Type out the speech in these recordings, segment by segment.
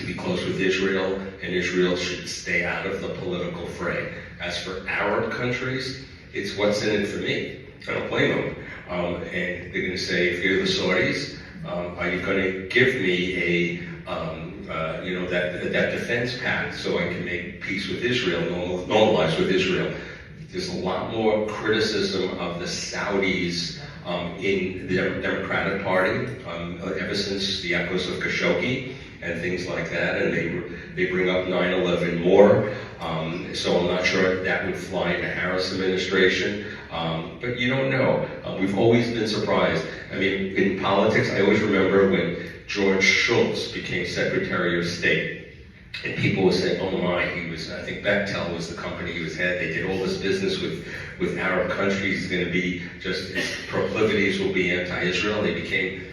be close with Israel, and Israel should stay out of the political fray. As for Arab countries, it's what's in it for me. I don't blame them. And they're going to say, if you're the Saudis, are you going to give me that defense pact so I can make peace with Israel, normalize with Israel? There's a lot more criticism of the Saudis in the Democratic Party ever since the echoes of Khashoggi and things like that, and they bring up 9/11 more. So I'm not sure that would fly in the Harris administration, but you don't know. We've always been surprised. I mean, in politics, I always remember when George Shultz became Secretary of State. And people would say, oh my, I think Bechtel was the company he was head. They did all this business with Arab countries. It's going to be just, his proclivities will be anti-Israel. They became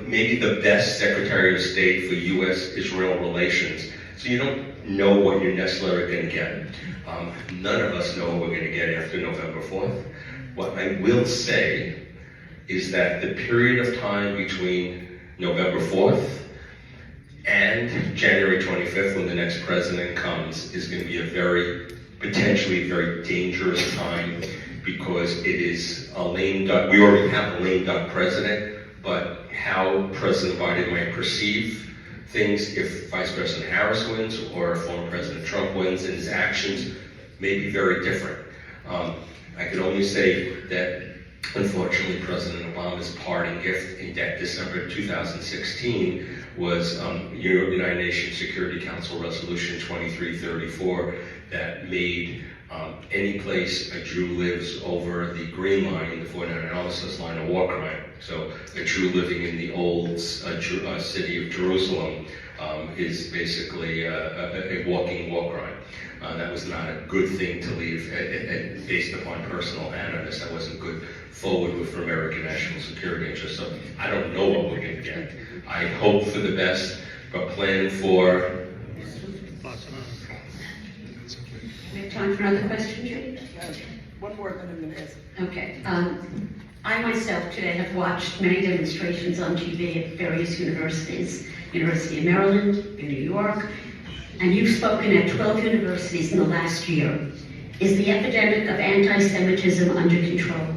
maybe the best Secretary of State for U.S.-Israel relations. So you don't know what you're necessarily going to get. None of us know what we're going to get after November 4th. What I will say is that the period of time between November 4th and January 25th, when the next president comes, is going to be a potentially very dangerous time, because it is a lame duck. We already have a lame duck president, but how President Biden might perceive things if Vice President Harris wins or if former President Trump wins, and his actions may be very different. I can only say that, unfortunately, President Obama's parting gift in December 2016 was United Nations Security Council Resolution 2334 that made any place a Jew lives over the Green Line, the 49 analysis line, a war crime. So a Jew living in the old city of Jerusalem is basically a walking war crime. That was not a good thing to leave based upon personal animus. That wasn't good forward with American national security interests. So I don't know what we're going to get. I hope for the best, but plan for... We have time for another question, Judy? One more, then I'm going to ask. Okay. I myself today have watched many demonstrations on TV at various universities, University of Maryland, in New York, and you've spoken at 12 universities in the last year. Is the epidemic of anti-Semitism under control?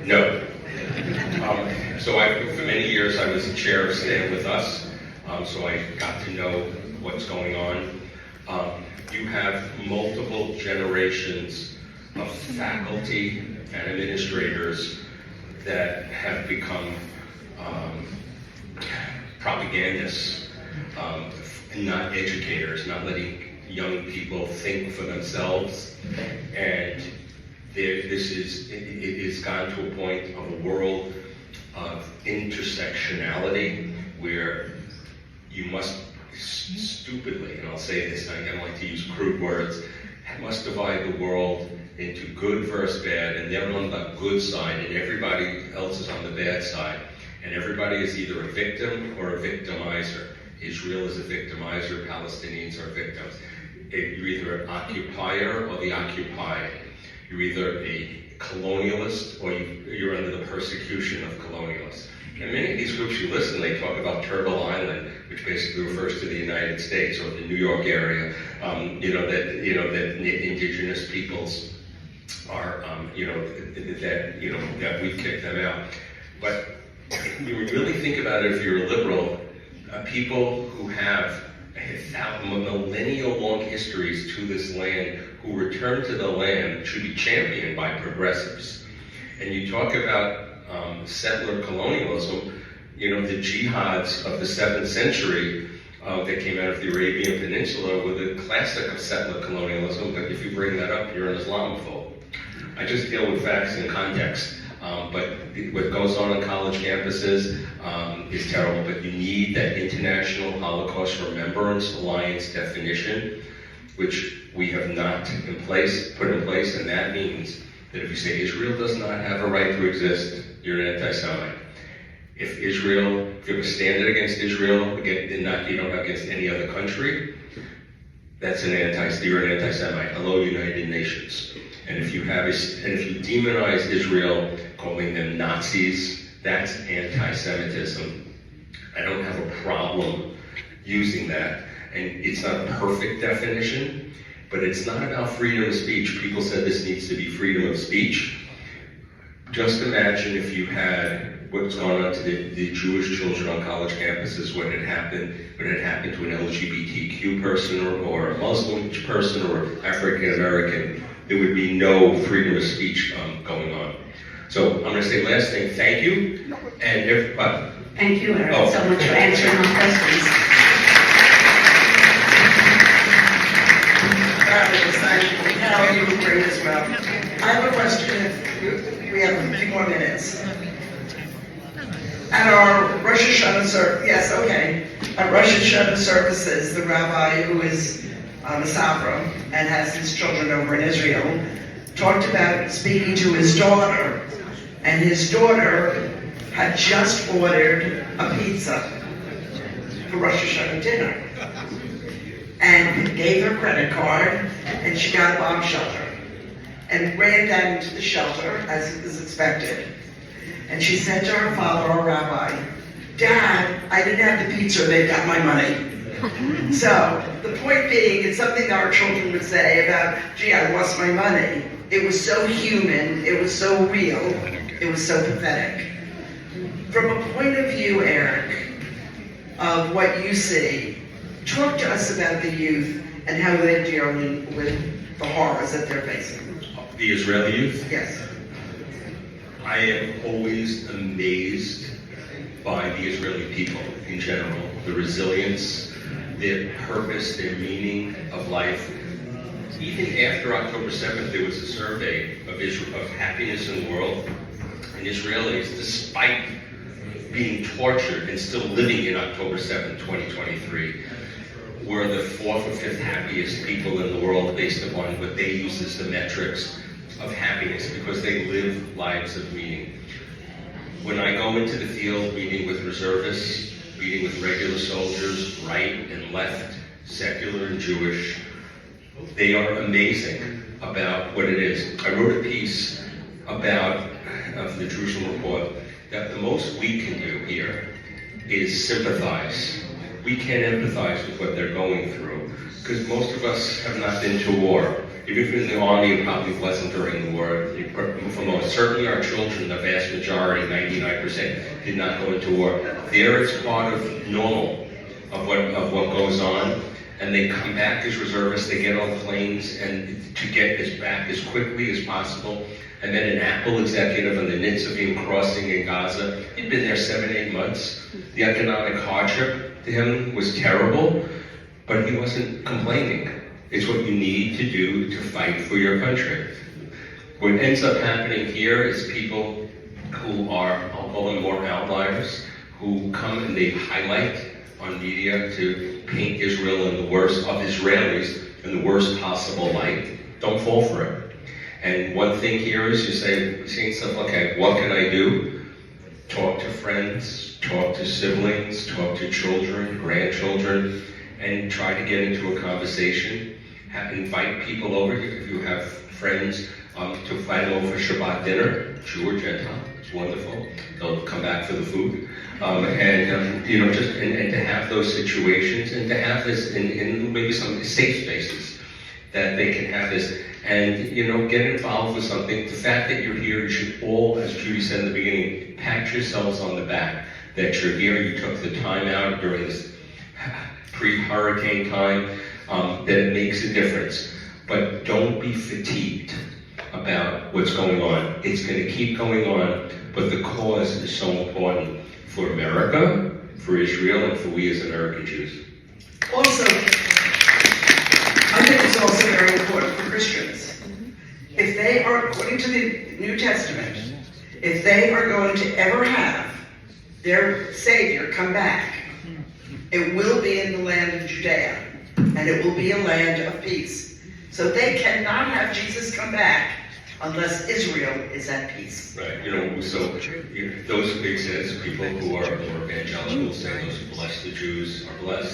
No. So for many years I was the chair of Stand With Us, so I got to know what's going on. You have multiple generations of faculty and administrators that have become propagandists, not educators, not letting young people think for themselves. And it has gone to a point of a world of intersectionality where you must stupidly, and I'll say this, and I don't like to use crude words, must divide the world into good versus bad, and they're on the good side, and everybody else is on the bad side. And everybody is either a victim or a victimizer. Israel is a victimizer, Palestinians are victims. You're either an occupier or the occupied. You're either a colonialist or you're under the persecution of colonialists. And many of these groups you listen, they talk about Turtle Island, which basically refers to the United States or the New York area. That indigenous peoples are, that we kicked them out. But when you really think about it, if you're a liberal, people who have millennial-long histories to this land, who return to the land, should be championed by progressives. And you talk about settler colonialism, the jihads of the 7th century that came out of the Arabian Peninsula were the classic of settler colonialism, but if you bring that up, you're an Islamophobe. I just deal with facts and context. But what goes on college campuses is terrible, but you need that International Holocaust Remembrance Alliance definition, which we have not put in place, and that means that if you say Israel does not have a right to exist, you're an anti-Semite. If you have a standard against Israel, you don't have against any other country, you're an anti-Semite. Hello, United Nations. And if you demonize Israel, calling them Nazis, that's anti-Semitism. I don't have a problem using that. And it's not a perfect definition, but it's not about freedom of speech. People said this needs to be freedom of speech. Just imagine if you had what's gone on to the Jewish children on college campuses when it happened to an LGBTQ person or a Muslim person or African American. There would be no freedom of speech going on. So I'm going to say last thing, thank you. And everybody. Thank you, Eric, so much for answering our questions. Now you will bring this up. I have a question, if we have a few more minutes. At our Rosh Hashanah at Rosh Hashanah services, the rabbi who is a Sabra and has his children over in Israel talked about speaking to his daughter, and his daughter had just ordered a pizza for Rosh Hashanah dinner and gave her credit card, and she got a bomb shelter and ran down to the shelter as is expected. And she said to her father, our rabbi, "Dad, I didn't have the pizza, they got my money." So the point being, it's something that our children would say about, "Gee, I lost my money." It was so human, it was so real, it was so pathetic. From a point of view, Eric, of what you see, talk to us about the youth and how they're dealing with the horrors that they're facing. The Israeli youth? Yes. I am always amazed by the Israeli people in general, the resilience, their purpose, their meaning of life. Even after October 7th, there was a survey of happiness in the world, and Israelis, despite being tortured and still living in October 7th, 2023, were the 4th or 5th happiest people in the world based upon what they use as the metrics of happiness, because they live lives of meaning. When I go into the field meeting with reservists, meeting with regular soldiers, right and left, secular and Jewish, they are amazing about what it is. I wrote a piece about the Jerusalem Report that the most we can do here is sympathize. We can't empathize with what they're going through, because most of us have not been to war. Even if you're in the army, it probably wasn't during the war. For most, certainly our children, the vast majority, 99%, did not go into war. There it's part of normal of what goes on, and they come back as reservists. They get on planes and to get back as quickly as possible. And then an Apple executive on the Nitzavim crossing in Gaza, he'd been there 7-8 months. The economic hardship to him was terrible, but he wasn't complaining. It's what you need to do to fight for your country. What ends up happening here is people who are, I'll call them more outliers, who come and they highlight on media to paint Israel in the worst of Israelis in the worst possible light. Don't fall for it. And one thing here is you say stuff, okay, what can I do? Talk to friends, talk to siblings, talk to children, grandchildren, and try to get into a conversation. Invite people over here. If you have friends, to invite them over for Shabbat dinner, Jew or Gentile, it's wonderful. They'll come back for the food. And to have those situations and to have this in maybe some safe spaces that they can have this. And, get involved with something. The fact that you're here, you should all, as Judy said in the beginning, pat yourselves on the back that you're here. You took the time out during this pre-hurricane time. That it makes a difference. But don't be fatigued about what's going on. It's going to keep going on, but the cause is so important for America, for Israel, and for we as American Jews. Also, I think it's also very important for Christians. If they are, according to the New Testament, if they are going to ever have their Savior come back, it will be in the land of Judea, and it will be a land of peace. So they cannot have Jesus come back unless Israel is at peace. Right, those big sense people who are more evangelical say those who bless the Jews are blessed.